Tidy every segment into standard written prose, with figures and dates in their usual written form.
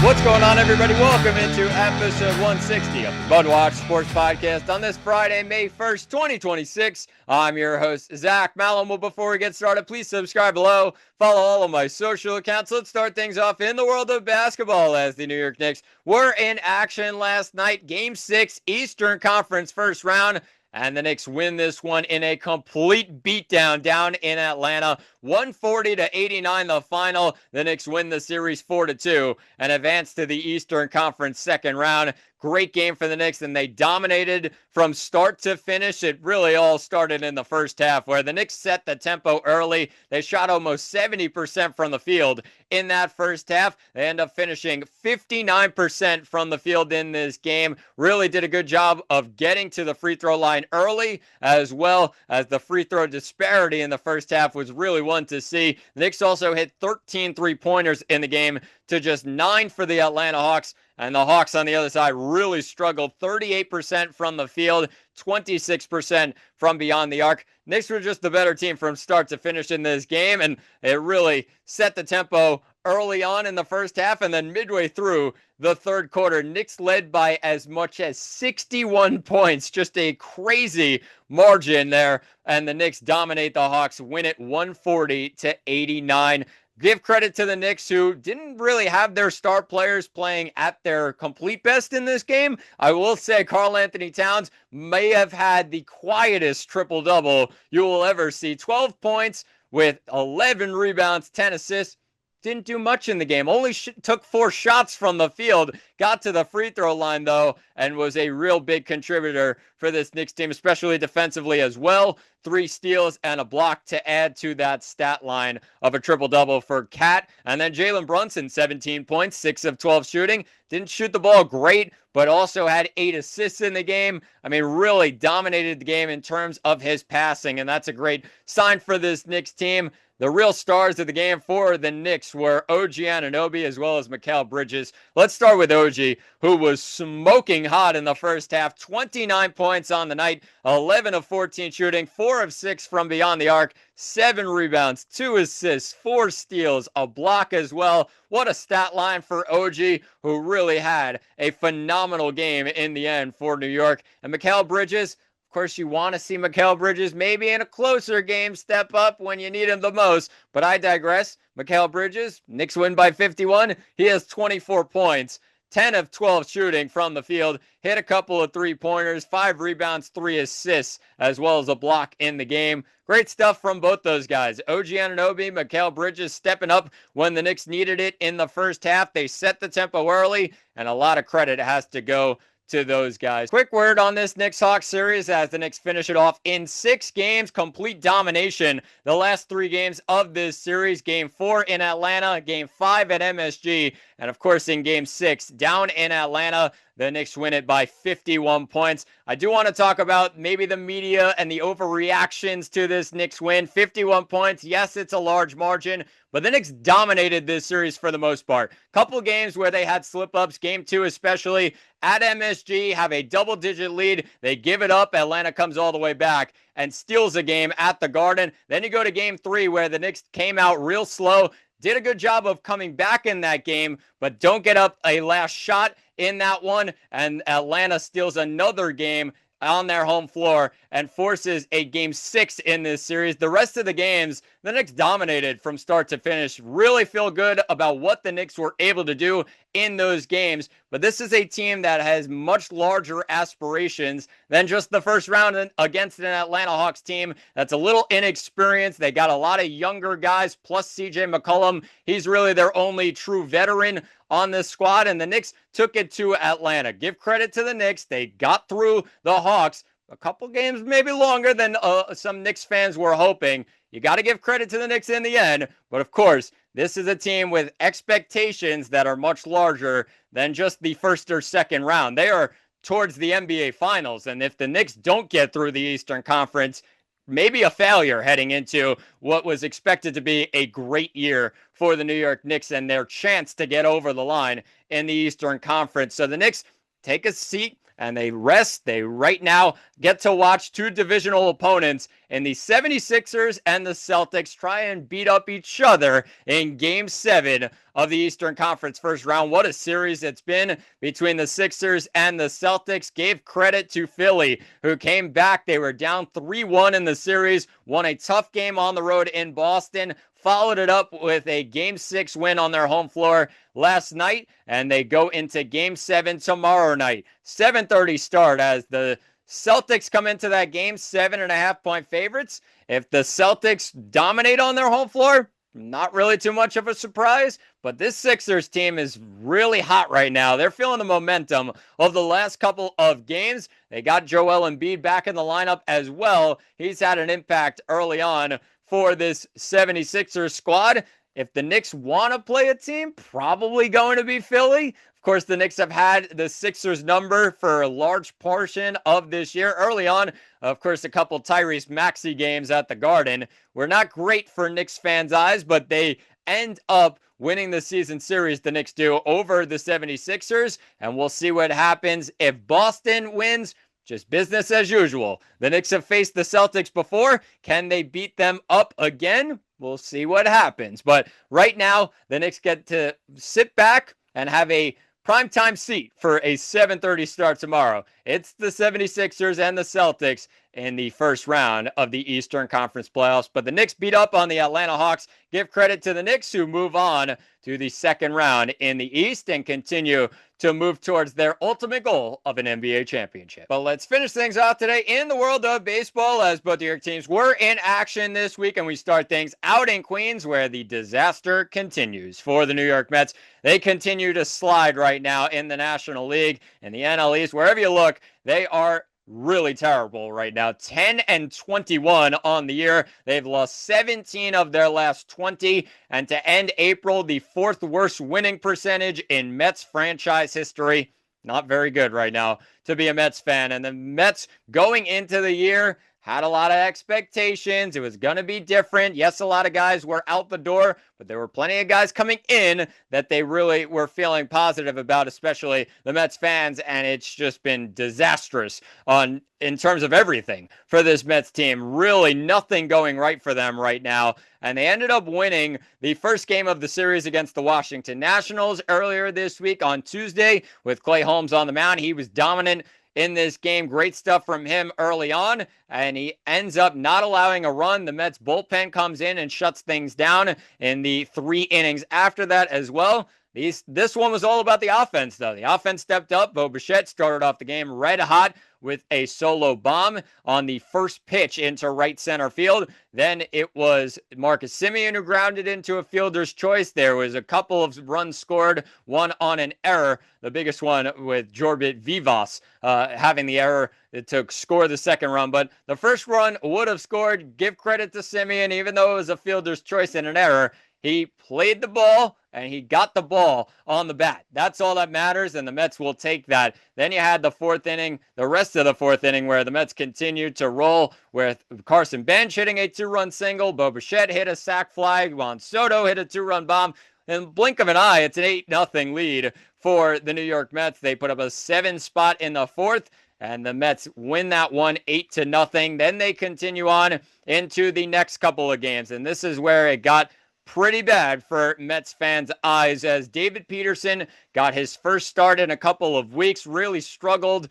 What's going on, everybody? Welcome into episode 160 of the MudWatch Sports Podcast on this Friday, May 1st, 2026. I'm your host, Zach Malum. Well, before we get started, please subscribe below. Follow all of my social accounts. Let's start things off in the world of basketball as the New York Knicks were in action last night. Game 6, Eastern Conference first round. And the Knicks win this one in a complete beatdown down in Atlanta. 140-89 the final. The Knicks win the series 4-2 and advance to the Eastern Conference second round. Great game for the Knicks, and they dominated from start to finish. It really all started in the first half, where the Knicks set the tempo early. They shot almost 70% from the field in that first half. They end up finishing 59% from the field in this game. Really did a good job of getting to the free throw line early, as well as the free throw disparity in the first half was really one to see. The Knicks also hit 13 three-pointers in the game to just 9 for the Atlanta Hawks. And the Hawks on the other side really struggled. 38% from the field, 26% from beyond the arc. Knicks were just the better team from start to finish in this game, and it really set the tempo early on in the first half, and then midway through the third quarter, Knicks led by as much as 61 points. Just a crazy margin there, and the Knicks dominate the Hawks, win it 140-89. Give credit to the Knicks, who didn't really have their star players playing at their complete best in this game. I will say Karl-Anthony Towns may have had the quietest triple-double you will ever see. 12 points with 11 rebounds, 10 assists. Didn't do much in the game. Only took 4 shots from the field. Got to the free throw line, though, and was a real big contributor for this Knicks team, especially defensively as well. 3 steals and a block to add to that stat line of a triple-double for Cat. And then Jalen Brunson, 17 points, 6 of 12 shooting. Didn't shoot the ball great, but also had 8 assists in the game. I mean, really dominated the game in terms of his passing, and that's a great sign for this Knicks team. The real stars of the game for the Knicks were OG Anunoby as well as Mikal Bridges. Let's start with OG, who was smoking hot in the first half. 29 points on the night, 11 of 14 shooting, 4 of 6 from beyond the arc, 7 rebounds, 2 assists, 4 steals, a block as well. What a stat line for OG, who really had a phenomenal game in the end for New York. And Mikal Bridges, of course, you want to see Mikal Bridges maybe in a closer game step up when you need him the most, but I digress. Mikal Bridges, Knicks win by 51. He has 24 points, 10 of 12 shooting from the field, hit a couple of three-pointers, 5 rebounds, 3 assists, as well as a block in the game. Great stuff from both those guys. OG Anunoby, Mikal Bridges stepping up when the Knicks needed it in the first half. They set the tempo early, and a lot of credit has to go to those guys. Quick word on this Knicks-Hawks series as the Knicks finish it off in 6 games, complete domination. The last 3 games of this series, Game 4 in Atlanta, Game 5 at MSG, and of course in Game 6 down in Atlanta. The Knicks win it by 51 points. I do want to talk about maybe the media and the overreactions to this Knicks win. 51 points. Yes, it's a large margin, but the Knicks dominated this series for the most part. Couple games where they had slip-ups. Game 2 especially at MSG, have a double-digit lead. They give it up. Atlanta comes all the way back and steals a game at the Garden. Then you go to Game 3 where the Knicks came out real slow. Did a good job of coming back in that game, but don't get up a last shot in that one. And Atlanta steals another game on their home floor and forces a Game 6 in this series. The rest of the games, the Knicks dominated from start to finish. Really feel good about what the Knicks were able to do in those games. But this is a team that has much larger aspirations than just the first round against an Atlanta Hawks team that's a little inexperienced. They got a lot of younger guys, plus CJ McCollum. He's really their only true veteran on this squad, and the Knicks took it to Atlanta. Give credit to the Knicks. They got through the Hawks. A couple games maybe longer than some Knicks fans were hoping. You got to give credit to the Knicks in the end. But of course, this is a team with expectations that are much larger than just the first or second round. They are towards the NBA Finals. And if the Knicks don't get through the Eastern Conference, maybe a failure heading into what was expected to be a great year for the New York Knicks and their chance to get over the line in the Eastern Conference. So the Knicks take a seat and they rest. They right now get to watch two divisional opponents in the 76ers and the Celtics try and beat up each other in Game 7 of the Eastern Conference first round. What a series it's been between the Sixers and the Celtics. Gave credit to Philly, who came back. They were down 3-1 in the series, won a tough game on the road in Boston, followed it up with a Game 6 win on their home floor last night, and they go into Game 7 tomorrow night. 7:30 start as the Celtics come into that game 7.5-point favorites. If the Celtics dominate on their home floor, not really too much of a surprise, but this Sixers team is really hot right now. They're feeling the momentum of the last couple of games. They got Joel Embiid back in the lineup as well. He's had an impact early on for this 76ers squad. If the Knicks want to play a team, probably going to be Philly. Of course, the Knicks have had the Sixers number for a large portion of this year. Early on, of course, a couple Tyrese Maxey games at the Garden were not great for Knicks fans' eyes, but they end up winning the season series, the Knicks do, over the 76ers, and we'll see what happens if Boston wins. Just business as usual. The Knicks have faced the Celtics before. Can they beat them up again? We'll see what happens. But right now, the Knicks get to sit back and have a primetime seat for a 7:30 start tomorrow. It's the 76ers and the Celtics in the first round of the Eastern Conference playoffs. But the Knicks beat up on the Atlanta Hawks. Give credit to the Knicks, who move on to the second round in the East and continue to move towards their ultimate goal of an NBA championship. But let's finish things off today in the world of baseball, as both New York teams were in action this week, and we start things out in Queens, where the disaster continues for the New York Mets. They continue to slide right now in the National League and the NL East. Wherever you look, they are really terrible right now. 10-21 on the year. They've lost 17 of their last 20. And to end April, the fourth worst winning percentage in Mets franchise history. Not very good right now to be a Mets fan. And the Mets going into the year had a lot of expectations. It was going to be different. Yes, a lot of guys were out the door, but there were plenty of guys coming in that they really were feeling positive about, especially the Mets fans, and it's just been disastrous in terms of everything for this Mets team. Really nothing going right for them right now, and they ended up winning the first game of the series against the Washington Nationals earlier this week on Tuesday with Clay Holmes on the mound. He was dominant in this game. Great stuff from him early on, and he ends up not allowing a run. The Mets bullpen comes in and shuts things down in the 3 innings after that as well. This one was all about the offense, though. The offense stepped up. Bo Bichette started off the game red hot with a solo bomb on the first pitch into right center field. Then it was Marcus Semien who grounded into a fielder's choice. There was a couple of runs scored, one on an error, the biggest one with Jorbit Vivas having the error to score the second run. But the first run would have scored. Give credit to Semien, even though it was a fielder's choice and an error. He played the ball, and he got the ball on the bat. That's all that matters, and the Mets will take that. Then you had the fourth inning, the rest of the fourth inning, where the Mets continued to roll with Carson Bench hitting a 2-run single. Bo Bichette hit a sac fly. Juan Soto hit a 2-run bomb. In the blink of an eye, it's an 8-0 lead for the New York Mets. They put up a 7 spot in the fourth, and the Mets win that one 8-0. Then they continue on into the next couple of games, and this is where it got pretty bad for Mets fans' eyes, as David Peterson got his first start in a couple of weeks, really struggled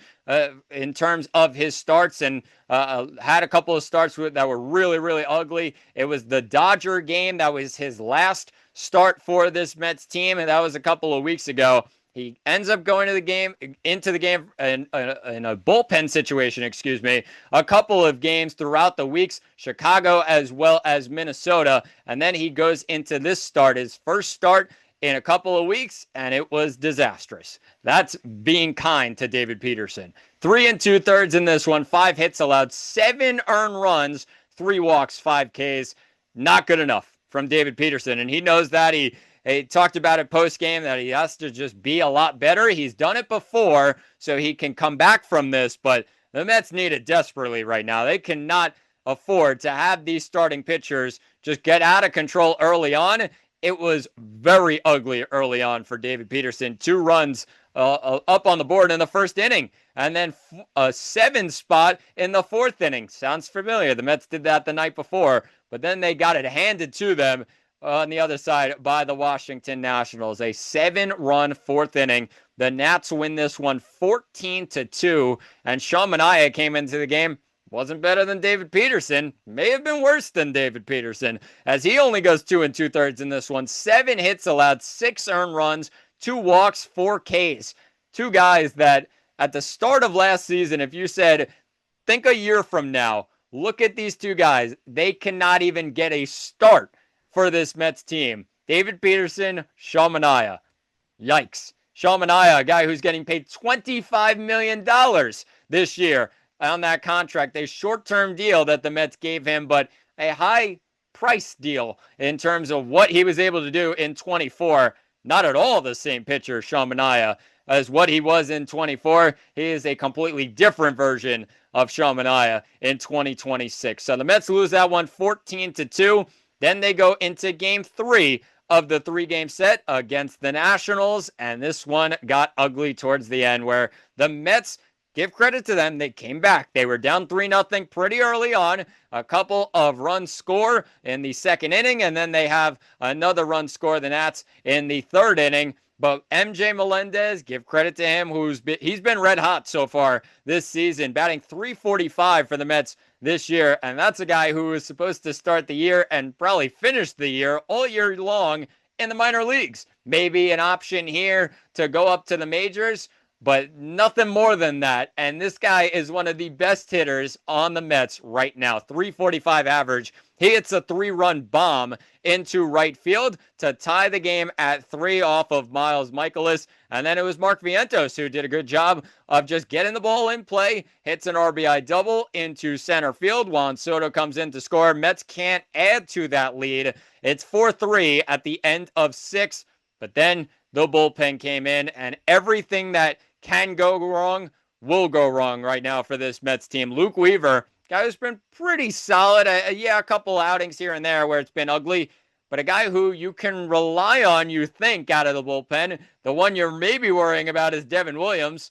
in terms of his starts, and had a couple of starts that were really, really ugly. It was the Dodger game that was his last start for this Mets team, and that was a couple of weeks ago. He ends up going into the game in a bullpen situation, a couple of games throughout the weeks, Chicago as well as Minnesota. And then he goes into this start, his first start in a couple of weeks, and it was disastrous. That's being kind to David Peterson. 3 2/3 in this one, 5 hits allowed, 7 earned runs, 3 walks, 5 Ks. Not good enough from David Peterson, and he knows that. He talked about it post-game that he has to just be a lot better. He's done it before, so he can come back from this, but the Mets need it desperately right now. They cannot afford to have these starting pitchers just get out of control early on. it was very ugly early on for David Peterson. 2 runs up on the board in the first inning, and then a 7 spot in the 4th inning. Sounds familiar. The Mets did that the night before, but then they got it handed to them on the other side by the Washington Nationals. A 7-run 4th inning. The Nats win this one 14-2, and Sean Manaea came into the game. Wasn't better than David Peterson. May have been worse than David Peterson, as he only goes 2 2/3 in this one. 7 hits allowed, 6 earned runs, 2 walks, 4 Ks. 2 guys that at the start of last season, if you said, think a year from now, look at these 2 guys, they cannot even get a start for this Mets team. David Peterson, Sean Manaea. Yikes. Sean Manaea, a guy who's getting paid $25 million this year on that contract, a short-term deal that the Mets gave him, but a high-price deal in terms of what he was able to do in 24. Not at all the same pitcher, Sean Manaea, as what he was in 24. He is a completely different version of Sean Manaea in 2026. So the Mets lose that one 14-2. Then they go into Game 3 of the 3-game set against the Nationals, and this one got ugly towards the end, where the Mets, give credit to them, they came back. They were down 3-0 pretty early on. A couple of runs score in the 2nd inning, and then they have another run score, the Nats, in the 3rd inning. But MJ Melendez, give credit to him, he's been red hot so far this season, batting .345 for the Mets this year. And that's a guy who was supposed to start the year and probably finish the year all year long in the minor leagues. Maybe an option here to go up to the majors, but nothing more than that. And this guy is one of the best hitters on the Mets right now. .345 average. He hits a 3-run bomb into right field to tie the game at 3 off of Miles Mikolas. And then it was Mark Vientos who did a good job of just getting the ball in play, hits an RBI double into center field. Juan Soto comes in to score. Mets can't add to that lead. It's 4-3 at the end of 6. But then the bullpen came in, and everything that can go wrong will go wrong right now for this Mets team. Luke Weaver, guy who's been pretty solid. A couple outings here and there where it's been ugly, but a guy who you can rely on, you think, out of the bullpen. The one you're maybe worrying about is Devin Williams,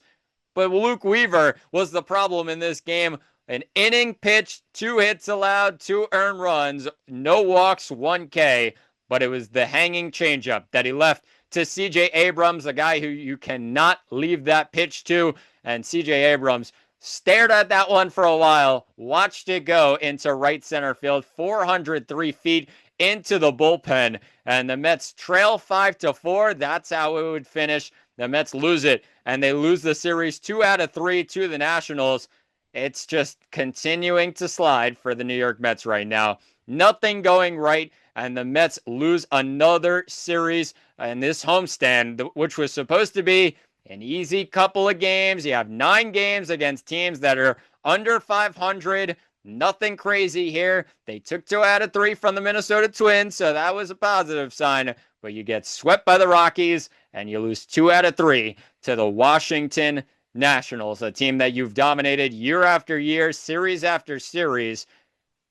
but Luke Weaver was the problem in this game. An inning pitched, 2 hits allowed, 2 earned runs, no walks, 1 K, but it was the hanging changeup that he left to C.J. Abrams, a guy who you cannot leave that pitch to, and C.J. Abrams stared at that one for a while, watched it go into right center field, 403 feet into the bullpen, and the Mets trail 5-4. That's how it would finish. The Mets lose it, and they lose the series 2 out of 3 to the Nationals. It's just continuing to slide for the New York Mets right now. Nothing going right, and the Mets lose another series in this homestand, which was supposed to be an easy couple of games. You have 9 games against teams that are under 500. Nothing crazy here. They took 2 out of 3 from the Minnesota Twins, so that was a positive sign. But you get swept by the Rockies, and you lose 2 out of 3 to the Washington Nationals, a team that you've dominated year after year, series after series.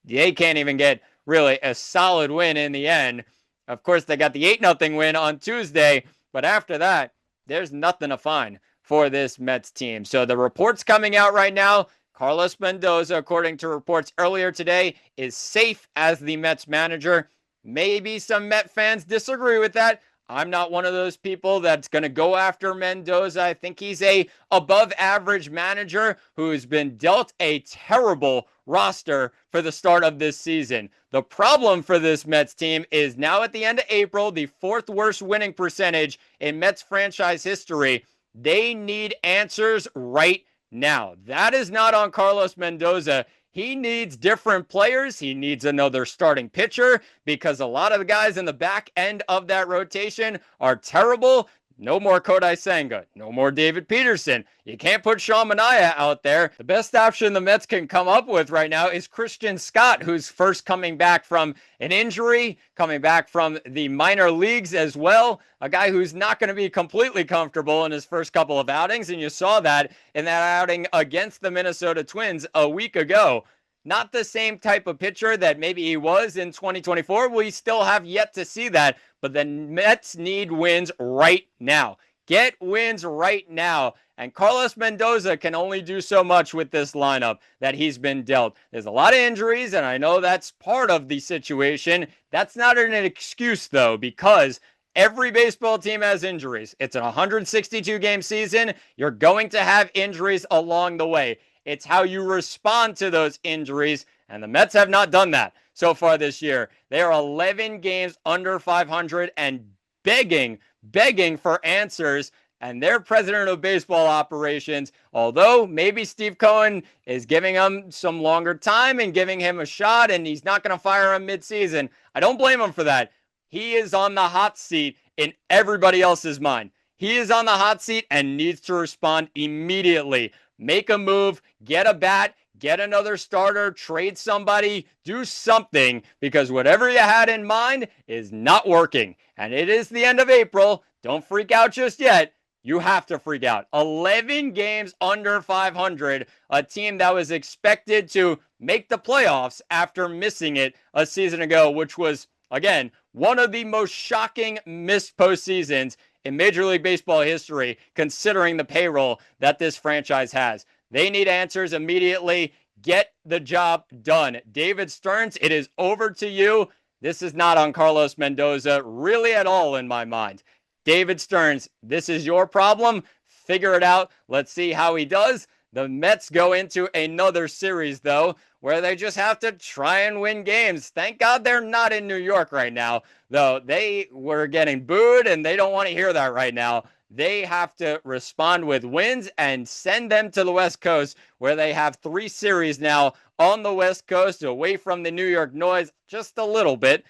They can't even get really a solid win in the end. Of course, they got the 8-0 win on Tuesday, but after that, there's nothing to find for this Mets team. So the reports coming out right now, Carlos Mendoza, according to reports earlier today, is safe as the Mets manager. Maybe some Met fans disagree with that. I'm not one of those people that's going to go after Mendoza. I think he's a above average manager who's been dealt a terrible roster for the start of this season. The problem for this Mets team is now at the end of April, the 4th worst winning percentage in Mets franchise history. They need answers right now. That is not on Carlos Mendoza. He needs different players. He needs another starting pitcher because a lot of the guys in the back end of that rotation are terrible. No more Kodai Senga. No more David Peterson. You can't put Sean Manaea out there. The best option the Mets can come up with right now is Christian Scott, who's first coming back from an injury, coming back from the minor leagues as well. A guy who's not going to be completely comfortable in his first couple of outings, and you saw that in that outing against the Minnesota Twins a week ago. Not the same type of pitcher that maybe he was in 2024. We still have yet to see that, but the Mets need wins right now. Get wins right now. And Carlos Mendoza can only do so much with this lineup that he's been dealt. There's a lot of injuries, and I know that's part of the situation. That's not an excuse, though, because every baseball team has injuries. It's a 162-game season. You're going to have injuries along the way. It's how you respond to those injuries, and the Mets have not done that so far this year. They are 11 games under 500 and begging for answers. And their president of baseball operations, although maybe Steve Cohen is giving him some longer time and giving him a shot, and he's not going to fire him midseason, I don't blame him for that. He is on the hot seat in everybody else's mind. He is on the hot seat and needs to respond immediately. Make a move, get a bat, get another starter, trade somebody, do something, because whatever you had in mind is not working. And it is the end of April. Don't freak out just yet. You have to freak out. 11 games under 500, a team that was expected to make the playoffs after missing it a season ago, which was, again, one of the most shocking missed postseasons in Major League Baseball history, considering the payroll that this franchise has. They need answers immediately. Get the job done. David Stearns, it is over to you. This is not on Carlos Mendoza really at all in my mind. David Stearns, this is your problem. Figure it out. Let's see how he does. The Mets go into another series, though, where they just have to try and win games. Thank God they're not in New York right now, though they were getting booed, and they don't want to hear that right now. They have to respond with wins and send them to the West Coast, where they have 3 series now on the West Coast, away from the New York noise just a little bit.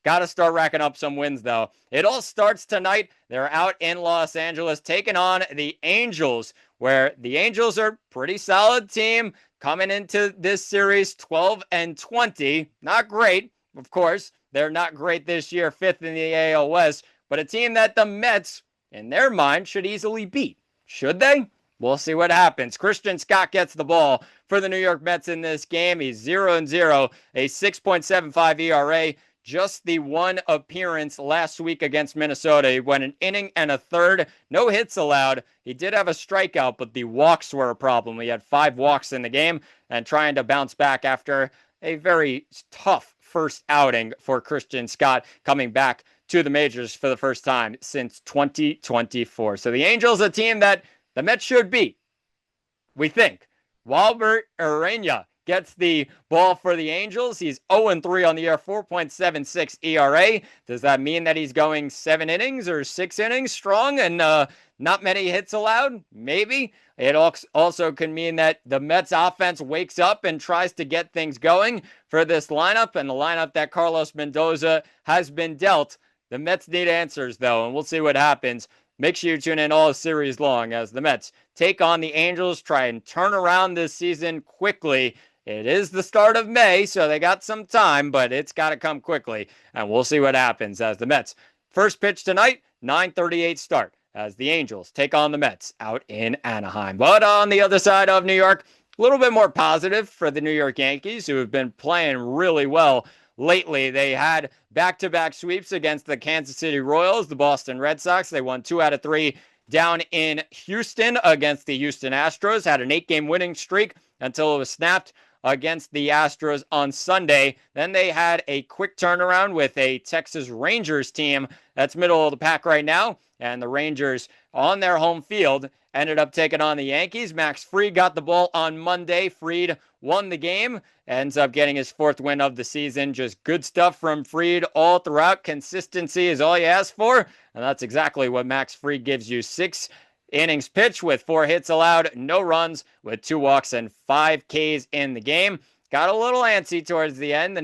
Got to start racking up some wins, though. It all starts tonight. They're out in Los Angeles taking on the Angels, where the Angels are a pretty solid team coming into this series 12-20. Not great, of course. They're not great this year, 5th in the AL West, but a team that the Mets, in their mind, should easily beat. Should they? We'll see what happens. Christian Scott gets the ball for the New York Mets in this game. He's 0-0, a 6.75 ERA. Just the one appearance last week against Minnesota. He went an inning and a third. No hits allowed. He did have a strikeout, but the walks were a problem. He had 5 walks in the game and trying to bounce back after a very tough first outing for Christian Scott, coming back to the majors for the first time since 2024. So the Angels, a team that the Mets should beat, we think. Walbert Urena gets the ball for the Angels. He's 0-3 on the year, 4.76 ERA. Does that mean that he's going 7 innings or 6 innings strong and not many hits allowed? Maybe. It also could mean that the Mets offense wakes up and tries to get things going for this lineup, and the lineup that Carlos Mendoza has been dealt. The Mets need answers, though, and we'll see what happens. Make sure you tune in all series long as the Mets take on the Angels, try and turn around this season quickly. It is the start of May, so they got some time, but it's got to come quickly, and we'll see what happens as the Mets. First pitch tonight, 9:38 start as the Angels take on the Mets out in Anaheim. But on the other side of New York, a little bit more positive for the New York Yankees, who have been playing really well lately. They had back-to-back sweeps against the Kansas City Royals, the Boston Red Sox. They won 2 out of 3 down in Houston against the Houston Astros, had an 8-game winning streak until it was snapped against the Astros on Sunday. Then they had a quick turnaround with a Texas Rangers team that's middle of the pack right now, and the Rangers on their home field ended up taking on the Yankees. Max Fried got the ball on Monday. Fried won the game, ends up getting his 4th win of the season. Just good stuff from Fried all throughout. Consistency is all you ask for, and that's exactly what Max Fried gives you. 6 innings pitched with 4 hits allowed, no runs, with 2 walks and 5 Ks in the game. Got a little antsy towards the end.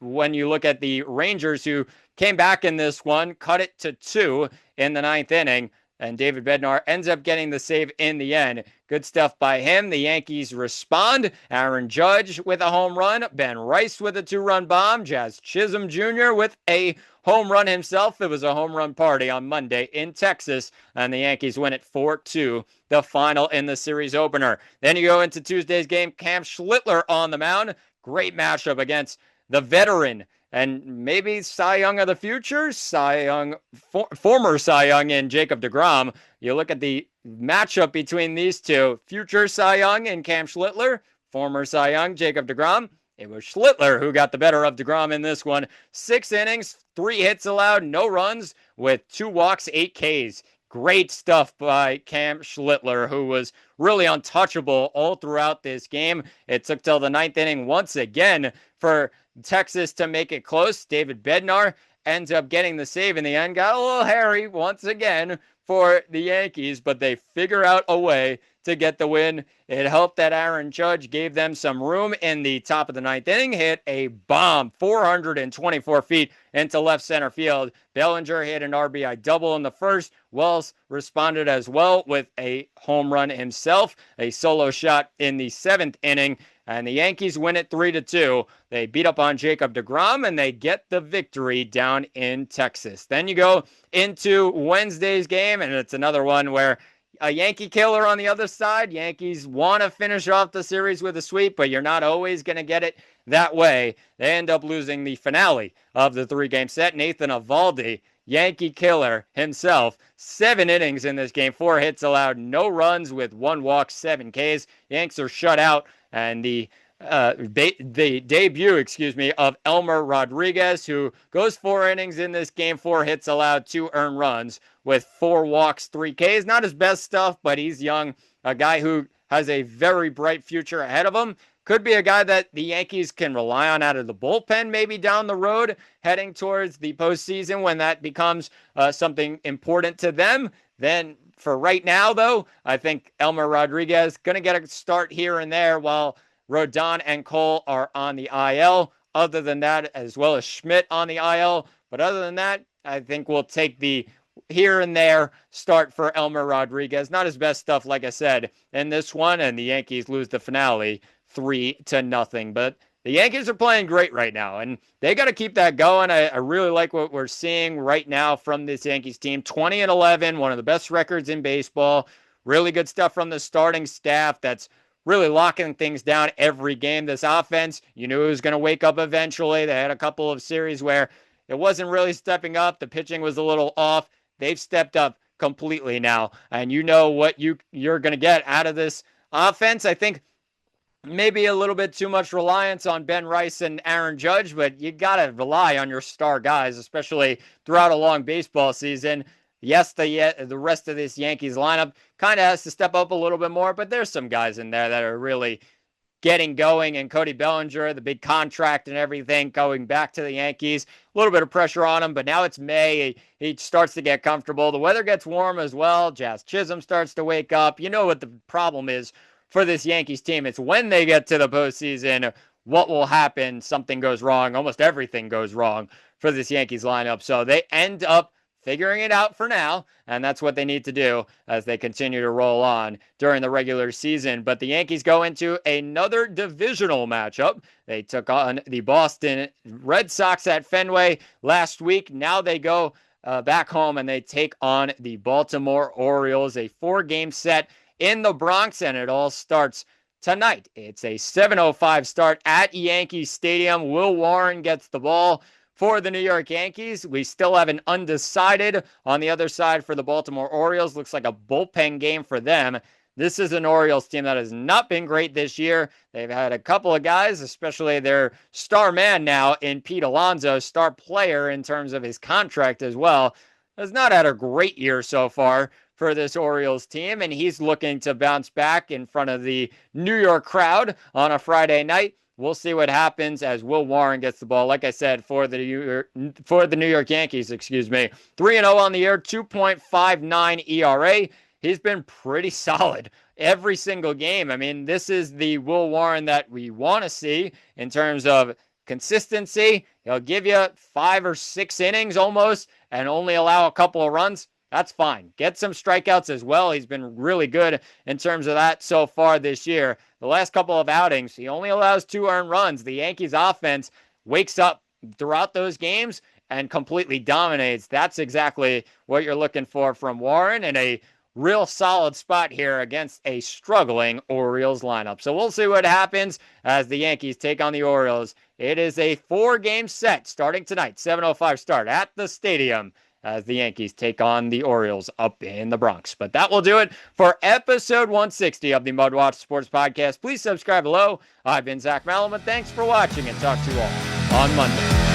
When you look at the Rangers, who came back in this one, cut it to 2 in the 9th inning, and David Bednar ends up getting the save in the end. Good stuff by him. The Yankees respond. Aaron Judge with a home run. Ben Rice with a 2-run bomb. Jazz Chisholm Jr. with a home run himself. It was a home run party on Monday in Texas, and the Yankees win it 4-2, the final in the series opener. Then you go into Tuesday's game. Cam Schlittler on the mound. Great matchup against the veteran and maybe Cy Young of the future, former Cy Young in Jacob deGrom. You look at the matchup between these two, future Cy Young and Cam Schlittler, former Cy Young, Jacob deGrom. It was Schlittler who got the better of deGrom in this one. 6 innings, 3 hits allowed, no runs, with 2 walks, 8 Ks. Great stuff by Cam Schlittler, who was really untouchable all throughout this game. It took till the 9th inning once again for Texas to make it close. David Bednar ends up getting the save in the end. Got a little hairy once again for the Yankees, but they figure out a way to get the win. It helped that Aaron Judge gave them some room in the top of the 9th inning, hit a bomb 424 feet into left center field. Bellinger hit an RBI double in the first. Wells responded as well with a home run himself, a solo shot in the 7th inning, and the Yankees win it 3-2. They beat up on Jacob deGrom, and they get the victory down in Texas. Then you go into Wednesday's game, and it's another one where a Yankee killer on the other side. Yankees want to finish off the series with a sweep, but you're not always going to get it that way. They end up losing the finale of the 3-game set. Nathan Eovaldi, Yankee killer himself, 7 innings in this game, 4 hits allowed, no runs with 1 walk, 7 Ks. Yanks are shut out, and the debut, of Elmer Rodriguez, who goes 4 innings in this game, 4 hits allowed, 2 earned runs with 4 walks, 3 Ks. Not his best stuff, but he's young, a guy who has a very bright future ahead of him. Could be a guy that the Yankees can rely on out of the bullpen maybe down the road, heading towards the postseason when that becomes something important to them. Then for right now, though, I think Elmer Rodriguez going to get a start here and there while Rodon and Cole are on the IL. Other than that, as well as Schmidt on the IL. But other than that, I think we'll take the here and there start for Elmer Rodriguez. Not his best stuff, like I said, in this one. And the Yankees lose the finale 3-0. But the Yankees are playing great right now, and they got to keep that going. I really like what we're seeing right now from this Yankees team. 20-11, one of the best records in baseball. Really good stuff from the starting staff that's really locking things down every game. This offense, you knew it was going to wake up eventually. They had a couple of series where it wasn't really stepping up. The pitching was a little off. They've stepped up completely now, and you know what you're going to get out of this offense. I think maybe a little bit too much reliance on Ben Rice and Aaron Judge, but you got to rely on your star guys, especially throughout a long baseball season. Yes, the rest of this Yankees lineup kind of has to step up a little bit more, but there's some guys in there that are really getting going. And Cody Bellinger, the big contract and everything, going back to the Yankees. A little bit of pressure on him, but now it's May. He starts to get comfortable. The weather gets warm as well. Jazz Chisholm starts to wake up. You know what the problem is for this Yankees team. It's when they get to the postseason, what will happen? Something goes wrong. Almost everything goes wrong for this Yankees lineup. So they end up figuring it out for now, and that's what they need to do as they continue to roll on during the regular season. But the Yankees go into another divisional matchup. They took on the Boston Red Sox at Fenway last week. Now they go back home and they take on the Baltimore Orioles, a 4-game set in the Bronx, and it all starts tonight. It's a 7:05 start at Yankee Stadium. Will Warren gets the ball for the New York Yankees. We still have an undecided on the other side for the Baltimore Orioles. Looks like a bullpen game for them. This is an Orioles team that has not been great this year. They've had a couple of guys, especially their star man now in Pete Alonso, star player in terms of his contract as well, has not had a great year so far for this Orioles team, and he's looking to bounce back in front of the New York crowd on a Friday night. We'll see what happens as Will Warren gets the ball. Like I said, for the New York Yankees, 3-0 on the year, 2.59 ERA. He's been pretty solid every single game. I mean, this is the Will Warren that we want to see in terms of consistency. He'll give you 5 or 6 innings almost and only allow a couple of runs. That's fine. Get some strikeouts as well. He's been really good in terms of that so far this year. The last couple of outings, he only allows 2 earned runs. The Yankees offense wakes up throughout those games and completely dominates. That's exactly what you're looking for from Warren, and a real solid spot here against a struggling Orioles lineup. So we'll see what happens as the Yankees take on the Orioles. It is a 4-game set starting tonight, 7:05 start at the stadium, as the Yankees take on the Orioles up in the Bronx. But that will do it for episode 160 of the MudWatch Sports Podcast. Please subscribe below. I've been Zach Malum, and thanks for watching, and talk to you all on Monday.